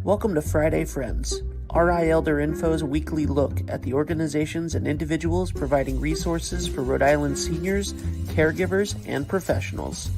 Welcome to Friday Friends, RI Elder Info's weekly look at the organizations and individuals providing resources for Rhode Island seniors, caregivers, and professionals.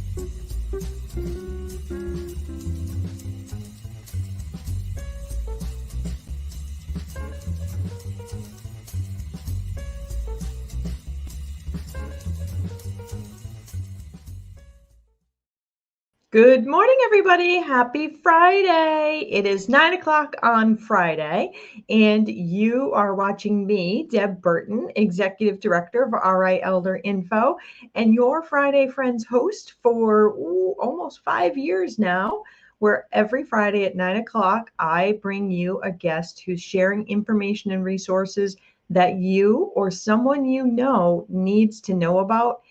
Good morning, everybody. Happy Friday. It is 9 o'clock on Friday, and you are watching me, Deb Burton, Executive Director of RI Elder Info, and your Friday Friends host for almost 5 years now, where every Friday at 9 o'clock, I bring you a guest who's sharing information and resources that you or someone you know needs to know about.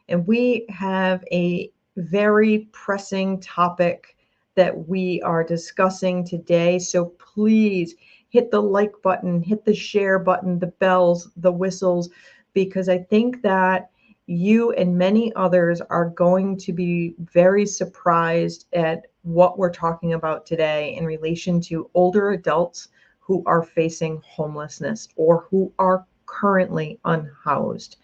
And we have a very pressing topic that we are discussing today. So please hit the like button, hit the share button, the bells, the whistles, because I think that you and many others are going to be very surprised at what we're talking about today in relation to older adults who are facing homelessness or who are currently unhoused.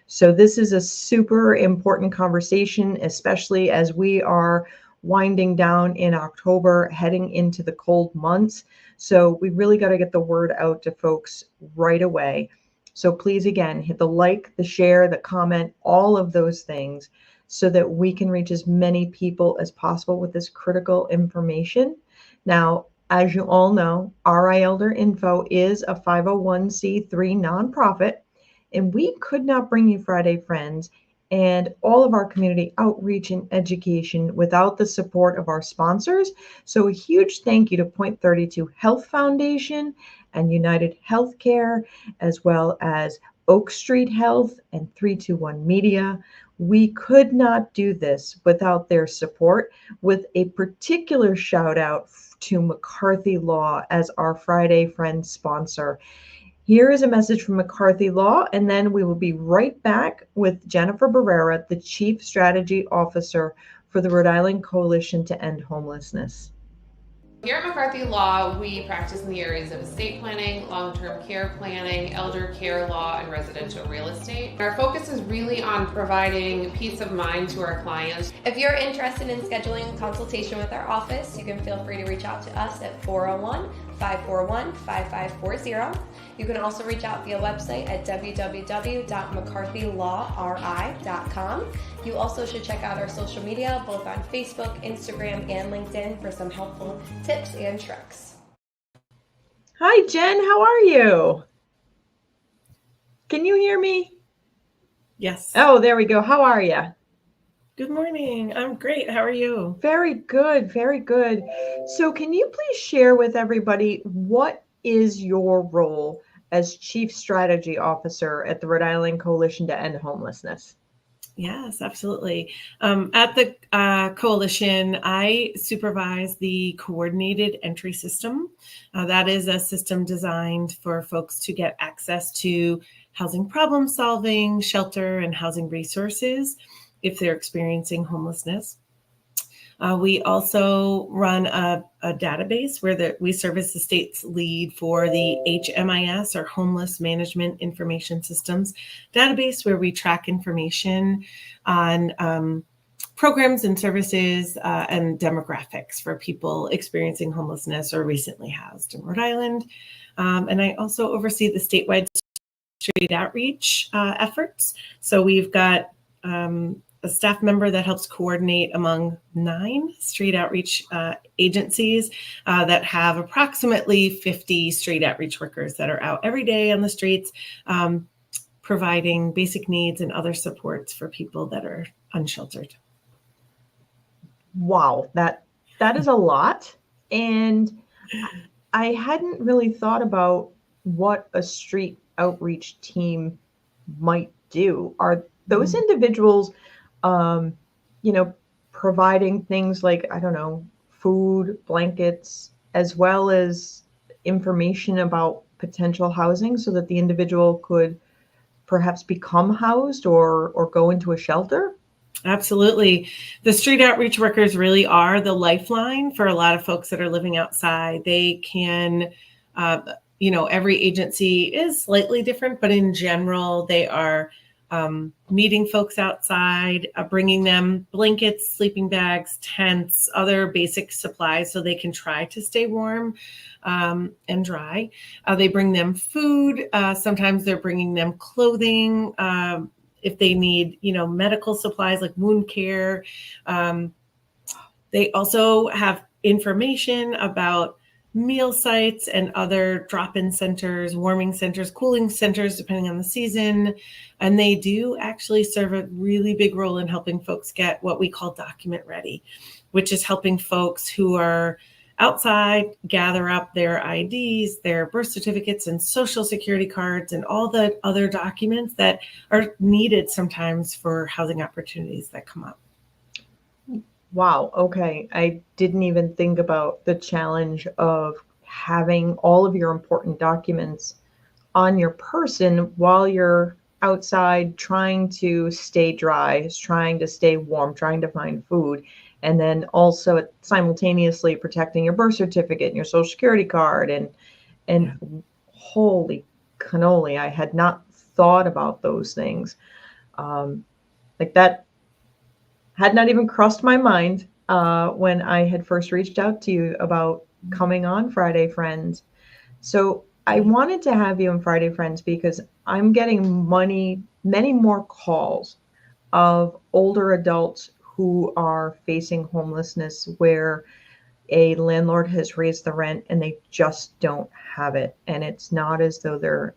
So this is a super important conversation, especially as we are winding down in October, heading into the cold months. So we really got to get the word out to folks right away. So please, again, hit the like, the share, the comment, all of those things so that we can reach as many people as possible with this critical information. Now, as you all know, RI Elder Info is a 501c3 nonprofit. And we could not bring you Friday Friends and all of our community outreach and education without the support of our sponsors. So a huge thank you to Point 32 Health Foundation and United Healthcare, as well as Oak Street Health and 321 Media. We could not do this without their support, with a particular shout out to McCarthy Law as our Friday Friends sponsor. Here is a message from McCarthy Law, and then we will be right back with Jennifer Barrera, the Chief Strategy Officer for the Rhode Island Coalition to End Homelessness. Here at McCarthy Law, we practice in the areas of estate planning, long-term care planning, elder care law, and residential real estate. Our focus is really on providing peace of mind to our clients. If you're interested in scheduling a consultation with our office, you can feel free to reach out to us at 401-541-5540. You can also reach out via website at www.mccarthylawri.com. You also should check out our social media, both on Facebook, Instagram, and LinkedIn for some helpful tips and tricks. Hi, Jen. How are you? Can you hear me? Yes. Oh, there we go. How are you? Good morning. I'm great. How are you? Very good. Very good. So can you please share with everybody what is your role as Chief Strategy Officer at the Rhode Island Coalition to End Homelessness? Yes, absolutely. At the coalition, I supervise the coordinated entry system. That is a system designed for folks to get access to housing problem solving, shelter, and housing resources if they're experiencing homelessness. We also run a database where we serve as the state's lead for the HMIS, or Homeless Management Information Systems database, where we track information on programs and services and demographics for people experiencing homelessness or recently housed in Rhode Island. And I also oversee the statewide street outreach efforts. So we've got a staff member that helps coordinate among 9 street outreach agencies that have approximately 50 street outreach workers that are out every day on the streets, providing basic needs and other supports for people that are unsheltered. Wow, that is a lot. And I hadn't really thought about what a street outreach team might do. Are those individuals providing things like, I don't know, food, blankets, as well as information about potential housing so that the individual could perhaps become housed or go into a shelter? Absolutely. The street outreach workers really are the lifeline for a lot of folks that are living outside. They can, every agency is slightly different, but in general, they are meeting folks outside, bringing them blankets, sleeping bags, tents, other basic supplies so they can try to stay warm and dry. They bring them food. Sometimes they're bringing them clothing. If they need, medical supplies like wound care. They also have information about meal sites and other drop-in centers, warming centers, cooling centers, depending on the season. And they do actually serve a really big role in helping folks get what we call document ready, which is helping folks who are outside gather up their IDs, their birth certificates and social security cards and all the other documents that are needed sometimes for housing opportunities that come up. Wow. Okay. I didn't even think about the challenge of having all of your important documents on your person while you're outside trying to stay dry, trying to stay warm, trying to find food. And then also simultaneously protecting your birth certificate and your social security card and holy cannoli, I had not thought about those things. Like that had not even crossed my mind when I had first reached out to you about coming on Friday Friends. So I wanted to have you on Friday Friends because I'm getting many more calls of older adults who are facing homelessness where a landlord has raised the rent and they just don't have it. And it's not as though they're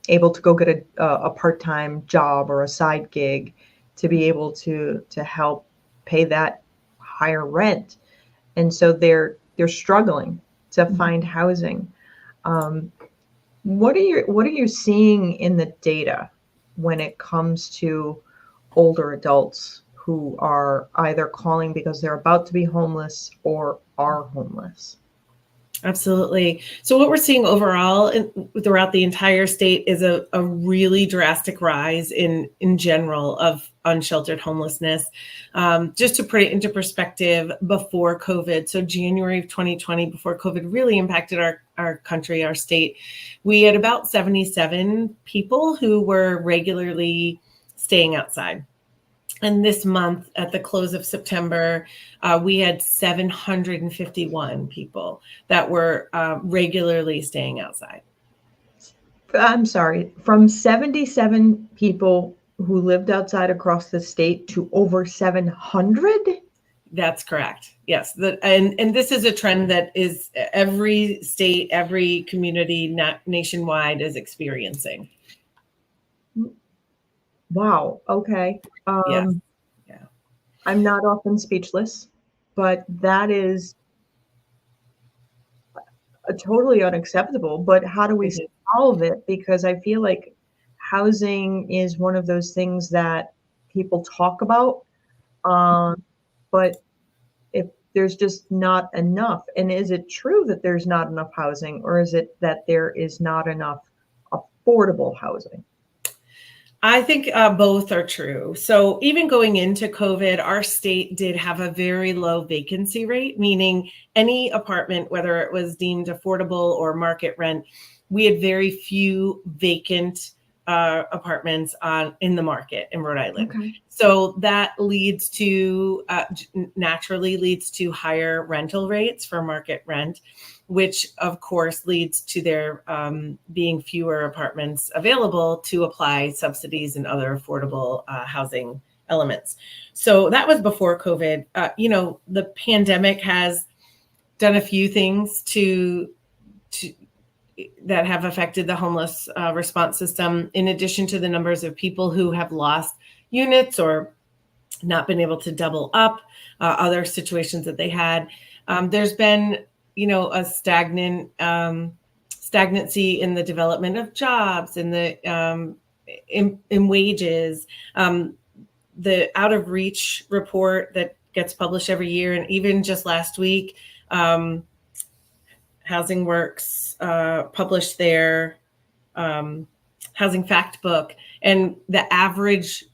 able to go get a part-time job or a side gig to be able to help pay that higher rent. And so they're struggling to find housing. What are you seeing in the data when it comes to older adults who are either calling because they're about to be homeless or are homeless? Absolutely. So what we're seeing overall throughout the entire state is a really drastic rise in general of unsheltered homelessness. Just to put it into perspective, before COVID, so January of 2020, before COVID really impacted our country, our state, we had about 77 people who were regularly staying outside. And this month, at the close of September, we had 751 people that were regularly staying outside. I'm sorry, from 77 people who lived outside across the state to over 700? That's correct. Yes. And this is a trend that is every state, every community nationwide is experiencing. Wow. Okay. Yeah. I'm not often speechless, but that is totally unacceptable. But how do we solve it? Because I feel like housing is one of those things that people talk about, but if there's just not enough, and is it true that there's not enough housing, or is it that there is not enough affordable housing? I think both are true. So even going into COVID, our state did have a very low vacancy rate, meaning any apartment, whether it was deemed affordable or market rent, we had very few vacant apartments in the market in Rhode Island. Okay. So that leads to naturally leads to higher rental rates for market rent, which of course leads to there being fewer apartments available to apply subsidies and other affordable housing elements. So that was before COVID. The pandemic has done a few things that have affected the homeless response system, in addition to the numbers of people who have lost units or not been able to double up, other situations that they had. There's been a stagnancy in the development of jobs and the in wages. The Out of Reach report that gets published every year, and even just last week, Housing Works published their Housing Fact Book, and the average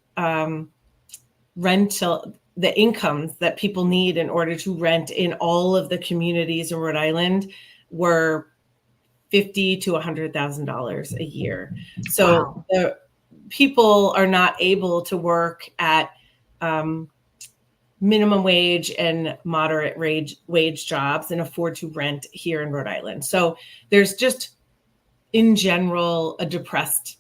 the incomes that people need in order to rent in all of the communities in Rhode Island were $50,000 to $100,000 a year. So Wow. the people are not able to work at minimum wage and moderate wage jobs and afford to rent here in Rhode Island. So there's just, in general, a depressed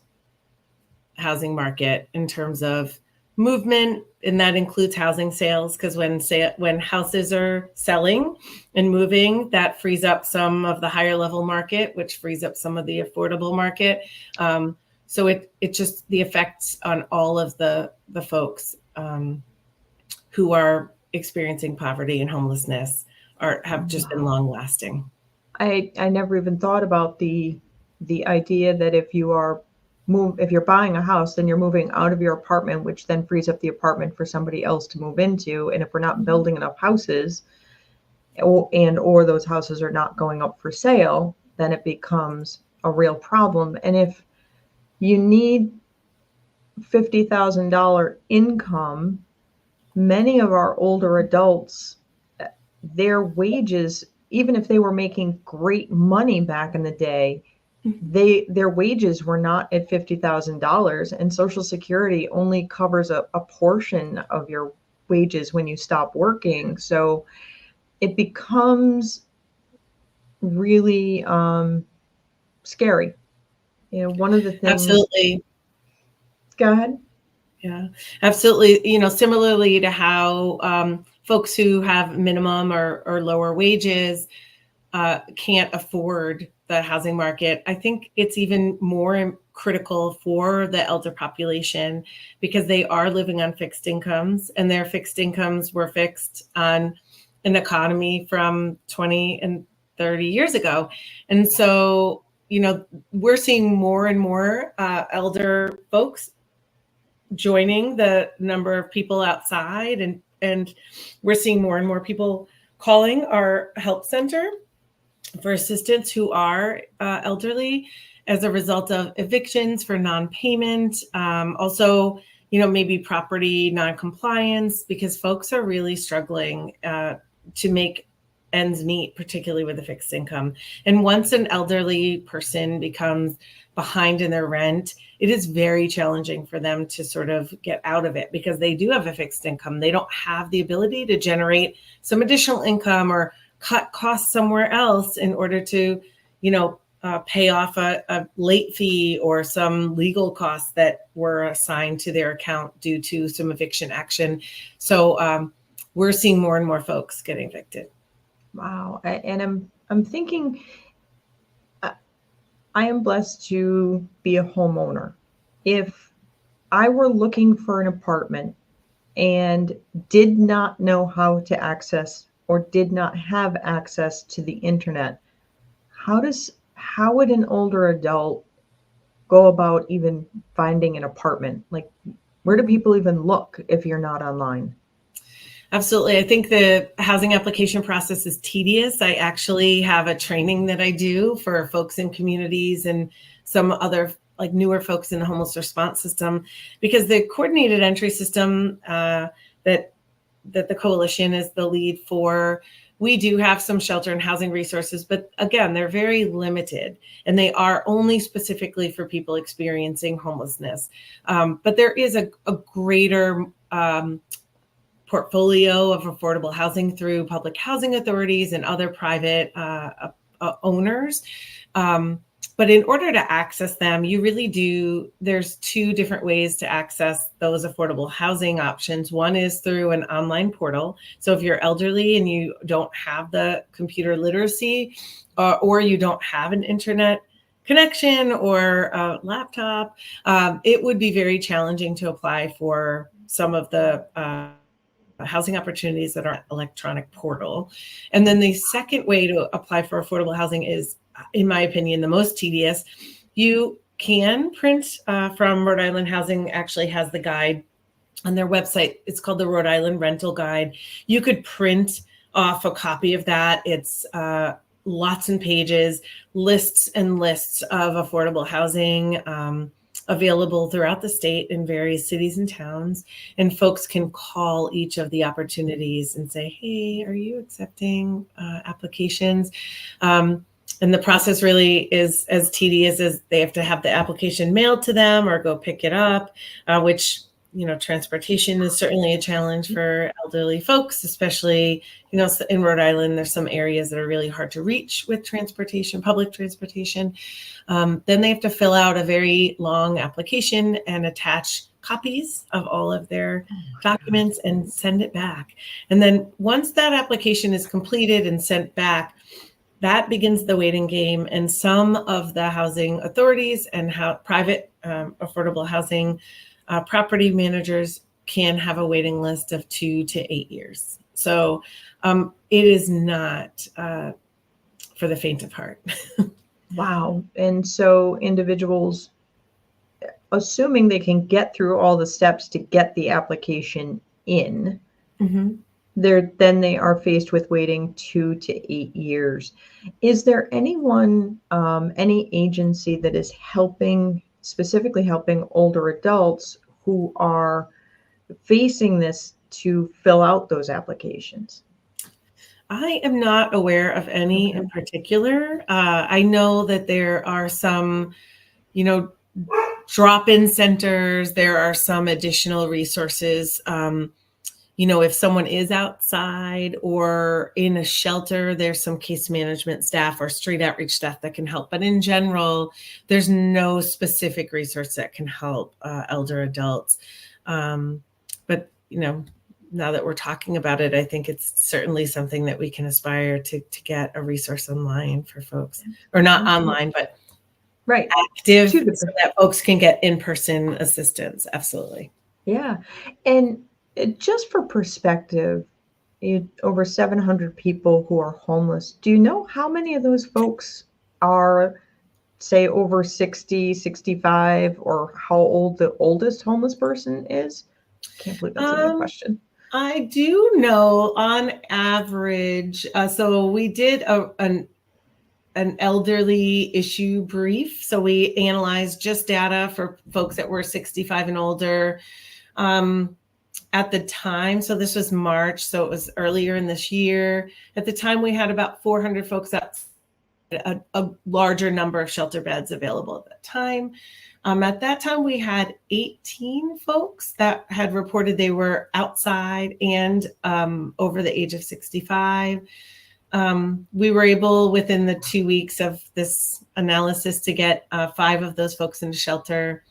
housing market in terms of movement, and that includes housing sales, because when houses are selling and moving, that frees up some of the higher level market, which frees up some of the affordable market. So it just, the effects on all of the folks who are experiencing poverty and homelessness have just been long lasting. I never even thought about the idea that if you're buying a house, then you're moving out of your apartment, which then frees up the apartment for somebody else to move into. And if we're not building enough houses, or those houses are not going up for sale, then it becomes a real problem. And if you need $50,000 income, many of our older adults, their wages, even if they were making great money back in the day, their wages were not at $50,000, and Social Security only covers a portion of your wages when you stop working. So it becomes really scary. You know, one of the things. Absolutely. Go ahead. Yeah, absolutely. Similarly to how folks who have minimum or lower wages can't afford the housing market, I think it's even more critical for the elder population, because they are living on fixed incomes, and their fixed incomes were fixed on an economy from 20 and 30 years ago. And so, we're seeing more and more elder folks joining the number of people outside, and we're seeing more and more people calling our help center for assistance who are elderly as a result of evictions for non-payment. Also, maybe property non-compliance, because folks are really struggling to make ends meet, particularly with a fixed income. And once an elderly person becomes behind in their rent, it is very challenging for them to sort of get out of it, because they do have a fixed income. They don't have the ability to generate some additional income or cut costs somewhere else in order to, pay off a late fee or some legal costs that were assigned to their account due to some eviction action. So we're seeing more and more folks getting evicted. Wow. And I'm thinking, I am blessed to be a homeowner. If I were looking for an apartment and did not know how to access or did not have access to the internet, how would an older adult go about even finding an apartment? Like, where do people even look if you're not online? Absolutely. I think the housing application process is tedious. I actually have a training that I do for folks in communities and some other like newer folks in the homeless response system, because the coordinated entry system that the coalition is the lead for, we do have some shelter and housing resources, but again, they're very limited, and they are only specifically for people experiencing homelessness. But there is a greater portfolio of affordable housing through public housing authorities and other private owners. But in order to access them, there's two different ways to access those affordable housing options. One is through an online portal. So if you're elderly and you don't have the computer literacy, or you don't have an internet connection or a laptop, it would be very challenging to apply for some of the housing opportunities that are electronic portal. And then the second way to apply for affordable housing is, in my opinion, the most tedious. You can print from Rhode Island Housing, actually has the guide on their website. It's called the Rhode Island Rental Guide. You could print off a copy of that. It's lots of pages, lists and lists of affordable housing available throughout the state in various cities and towns. And folks can call each of the opportunities and say, hey, are you accepting applications? And the process really is as tedious as they have to have the application mailed to them or go pick it up, which, transportation is certainly a challenge for elderly folks, especially, in Rhode Island, there's some areas that are really hard to reach with transportation, public transportation. Then they have to fill out a very long application and attach copies of all of their documents and send it back. And then once that application is completed and sent back, that begins the waiting game. And some of the housing authorities and private affordable housing property managers can have a waiting list of 2 to 8 years. So it is not for the faint of heart. Wow. And so individuals, assuming they can get through all the steps to get the application in, then they are faced with waiting 2 to 8 years. Is there anyone, any agency that is specifically helping older adults who are facing this to fill out those applications? I am not aware of any in particular. I know that there are some, drop-in centers. There are some additional resources. If someone is outside or in a shelter, there's some case management staff or street outreach staff that can help. But in general, there's no specific resource that can help elder adults. But, now that we're talking about it, I think it's certainly something that we can aspire to get a resource online for folks, or not online, but active, so that folks can get in-person assistance. Absolutely. Yeah. And just for perspective, over 700 people who are homeless. Do you know how many of those folks are, say, over 60, 65, or how old the oldest homeless person is? Can't believe that's even a question. I do know on average, so we did an elderly issue brief. So we analyzed just data for folks that were 65 and older. At the time, so this was March, so it was earlier in this year. At the time, we had about 400 folks a larger number of shelter beds available at that time. At that time, we had 18 folks that had reported they were outside and over the age of 65. We were able, within the 2 weeks of this analysis, to get 5 of those folks into shelter.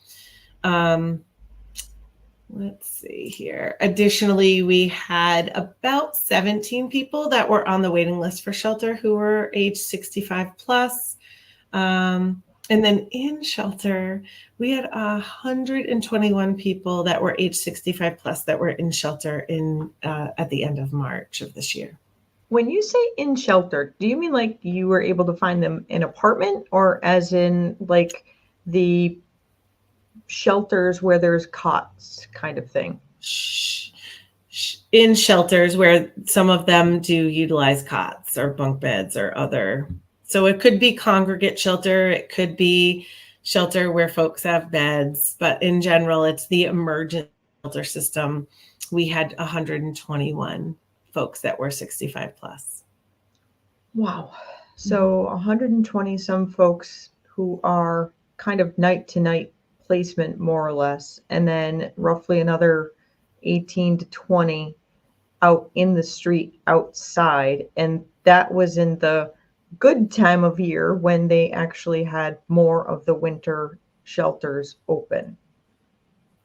Let's see here. Additionally, we had about 17 people that were on the waiting list for shelter who were age 65 plus. And then in shelter, we had 121 people that were age 65 plus that were in shelter at the end of March of this year. When you say in shelter, do you mean like you were able to find them in apartment, or as in like the shelters where there's cots kind of thing? In shelters where some of them do utilize cots or bunk beds or other. So it could be congregate shelter. It could be shelter where folks have beds. But in general, it's the emergent shelter system. We had 121 folks that were 65 plus. Wow. So 120 some folks who are kind of night to night placement, more or less, and then roughly another 18 to 20 out in the street outside. And that was in the good time of year when they actually had more of the winter shelters open.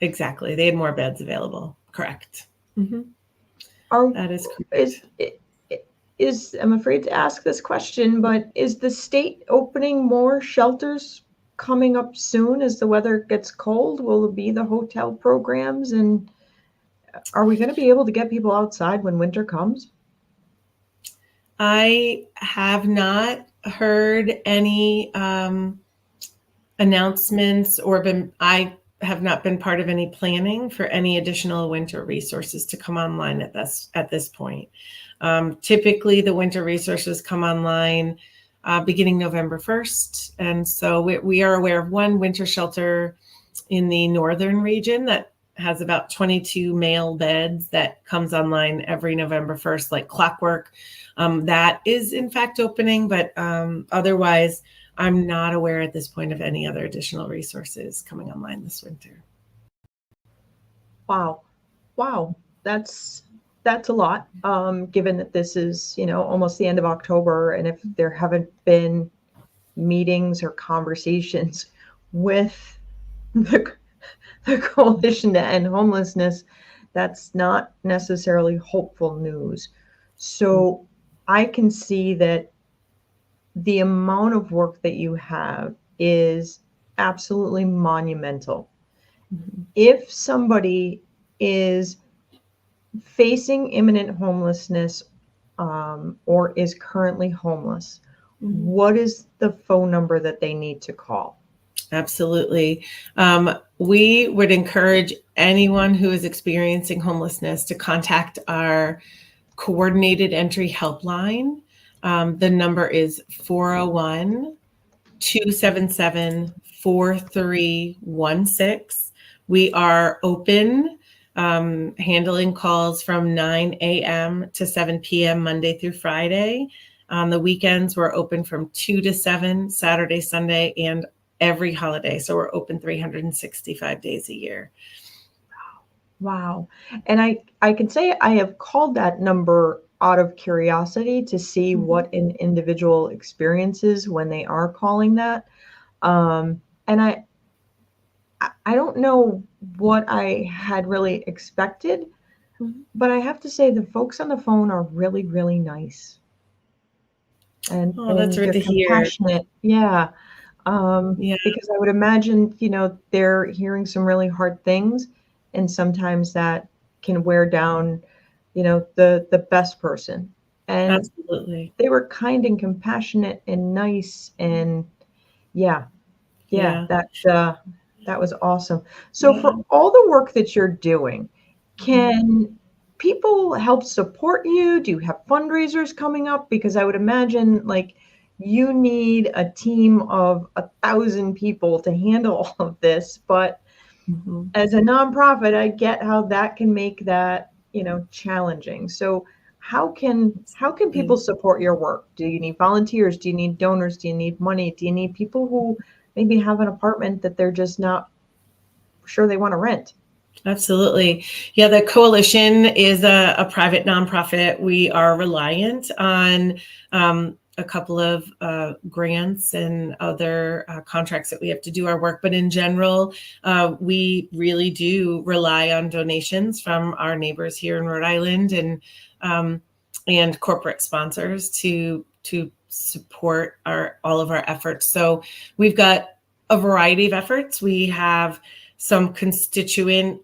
Exactly. They had more beds available. Correct. Mm-hmm. That is correct. I'm afraid to ask this question, but is the state opening more shelters coming up soon as the weather gets cold? Will it be the hotel programs? And are we going to be able to get people outside when winter comes? I have not heard any announcements I have not been part of any planning for any additional winter resources to come online at this point. Typically, the winter resources come online beginning November 1st. And so we are aware of one winter shelter in the northern region that has about 22 male beds that comes online every November 1st, like clockwork. That is in fact opening, but otherwise, I'm not aware at this point of any other additional resources coming online this winter. Wow. That's a lot. Given that this is, almost the end of October, and if there haven't been meetings or conversations with the Coalition to End Homelessness, that's not necessarily hopeful news. So I can see that the amount of work that you have is absolutely monumental. If somebody is facing imminent homelessness or is currently homeless, what is the phone number that they need to call? Absolutely. We would encourage anyone who is experiencing homelessness to contact our coordinated entry helpline. The number is 401-277-4316. We are open, handling calls from 9 a.m. to 7 p.m. Monday through Friday. On the weekends, we're open from 2 to 7, Saturday, Sunday, and every holiday. So we're open 365 days a year. Wow. And I can say I have called that number out of curiosity to see what an individual experiences when they are calling that. And I don't know what I had really expected, but I have to say the folks on the phone are really, really nice. And that's they're good to hear. compassionate. Yeah. Because I would imagine, they're hearing some really hard things, and sometimes that can wear down, the best person. And absolutely, they were kind and compassionate and nice, and that was awesome. So for all the work that you're doing, can people help support you? Do you have fundraisers coming up? Because I would imagine you need a team of 1,000 people to handle all of this, but as a nonprofit, I get how that can make that, challenging. So how can people support your work? Do you need volunteers? Do you need donors? Do you need money? Do you need people who maybe have an apartment that they're just not sure they want to rent? Absolutely. Yeah, the Coalition is a private nonprofit. We are reliant on a couple of grants and other contracts that we have to do our work. But in general, we really do rely on donations from our neighbors here in Rhode Island and corporate sponsors to support all of our efforts. So we've got a variety of efforts. We have some constituent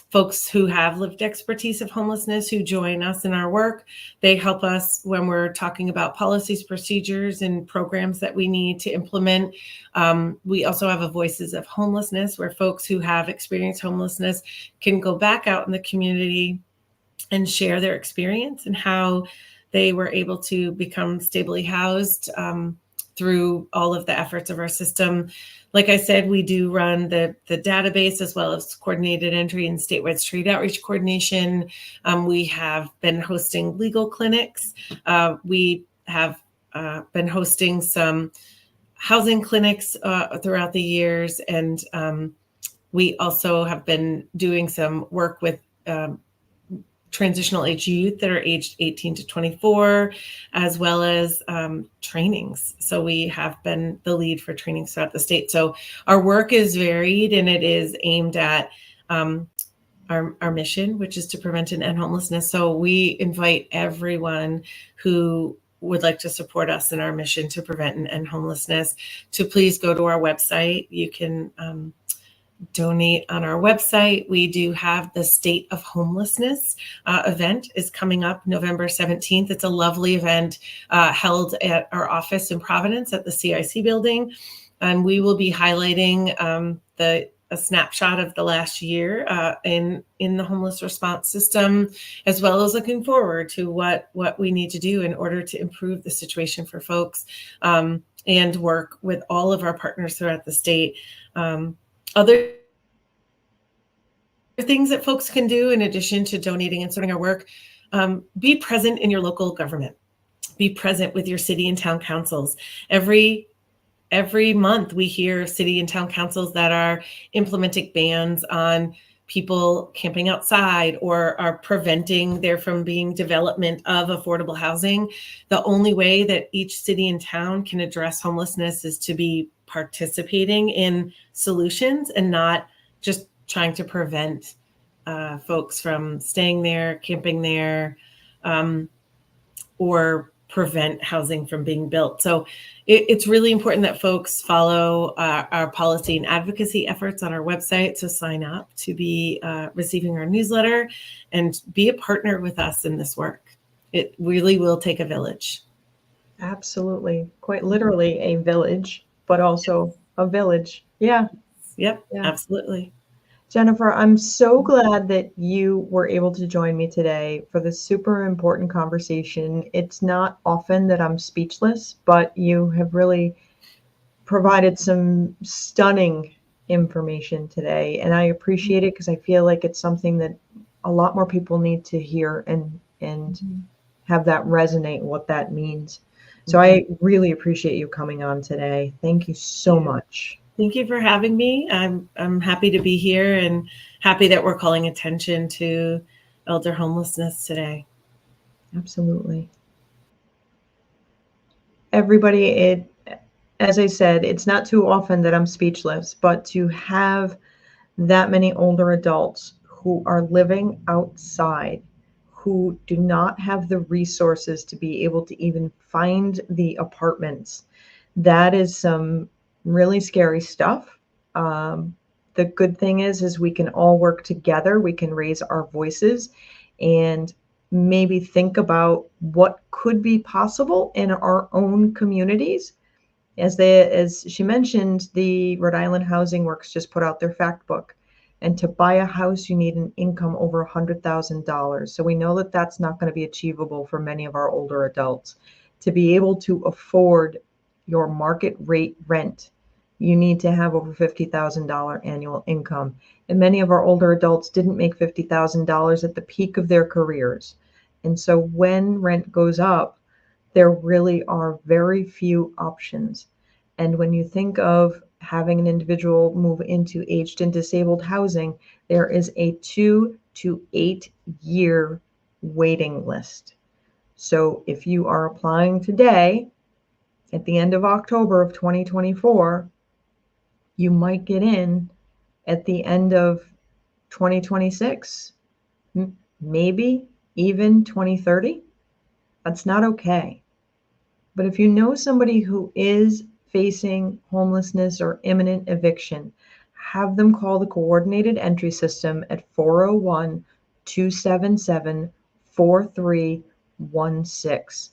folks who have lived expertise of homelessness who join us in our work. They help us when we're talking about policies, procedures, and programs that we need to implement. We also have a Voices of Homelessness, where folks who have experienced homelessness can go back out in the community and share their experience and how they were able to become stably housed through all of the efforts of our system. Like I said, we do run the database as well as coordinated entry and statewide street outreach coordination. We have been hosting legal clinics. We have been hosting some housing clinics throughout the years. And we also have been doing some work with transitional age youth that are aged 18 to 24, as well as trainings. So we have been the lead for trainings throughout the state. So our work is varied, and it is aimed at our mission, which is to prevent and end homelessness. So we invite everyone who would like to support us in our mission to prevent and end homelessness to please go to our website. You can donate on our website. We do have the State of Homelessness event is coming up November 17th. It's a lovely event held at our office in Providence at the CIC building. And we will be highlighting a snapshot of the last year in the homeless response system, as well as looking forward to what we need to do in order to improve the situation for folks and work with all of our partners throughout the state. Other things that folks can do in addition to donating and supporting our work, be present in your local government. Be present with your city and town councils. Every month we hear city and town councils that are implementing bans on people camping outside or are preventing there from being development of affordable housing. The only way that each city and town can address homelessness is to be participating in solutions and not just trying to prevent folks from staying there, camping there, or prevent housing from being built. So it's really important that folks follow our policy and advocacy efforts on our website. So sign up to be receiving our newsletter and be a partner with us in this work. It really will take a village. Absolutely. Quite literally a village, but also a village. Yeah. Yep, Yeah. absolutely. Jennifer, I'm so glad that you were able to join me today for this super important conversation. It's not often that I'm speechless, but you have really provided some stunning information today. And I appreciate it because I feel like it's something that a lot more people need to hear and have that resonate what that means. So I really appreciate you coming on today. Thank you so much. Thank you for having me. I'm happy to be here and happy that we're calling attention to elder homelessness today. Absolutely. Everybody, as I said, it's not too often that I'm speechless, but to have that many older adults who are living outside, who do not have the resources to be able to even find the apartments, that is some really scary stuff. The good thing is we can all work together. We can raise our voices and maybe think about what could be possible in our own communities. As she mentioned, the Rhode Island Housing Works just put out their fact book. And to buy a house, you need an income over $100,000. So we know that that's not going to be achievable for many of our older adults. To be able to afford your market rate rent, you need to have over $50,000 annual income. And many of our older adults didn't make $50,000 at the peak of their careers. And so when rent goes up, there really are very few options. And when you think of having an individual move into aged and disabled housing, there is a 2 to 8 year waiting list. So if you are applying today, at the end of October of 2024, you might get in at the end of 2026, maybe even 2030. That's not okay. But if you know somebody who is facing homelessness or imminent eviction, have them call the coordinated entry system at 401-277-4316.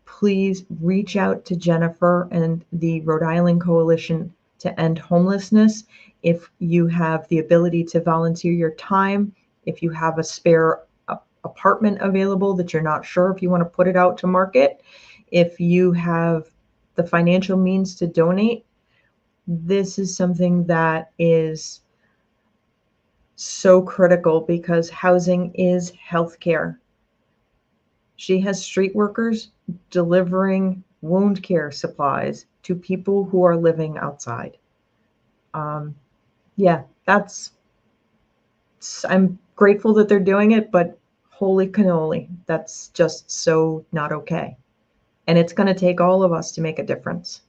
Please reach out to Jennifer and the Rhode Island Coalition to End Homelessness. If you have the ability to volunteer your time, if you have a spare apartment available that you're not sure if you want to put it out to market, if you have the financial means to donate, this is something that is so critical because housing is healthcare. She has street workers delivering wound care supplies to people who are living outside. I'm grateful that they're doing it, but holy cannoli, that's just so not okay. And it's going to take all of us to make a difference.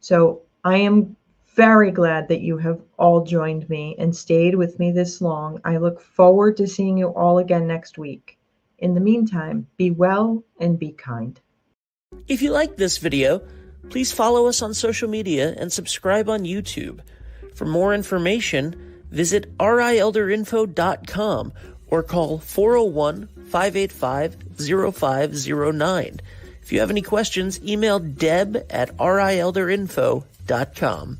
So I am very glad that you have all joined me and stayed with me this long. I look forward to seeing you all again next week. In the meantime, be well and be kind. If you like this video, please follow us on social media and subscribe on YouTube. For more information, visit rielderinfo.com or call 401-585-0509. If you have any questions, email deb@rielderinfo.com.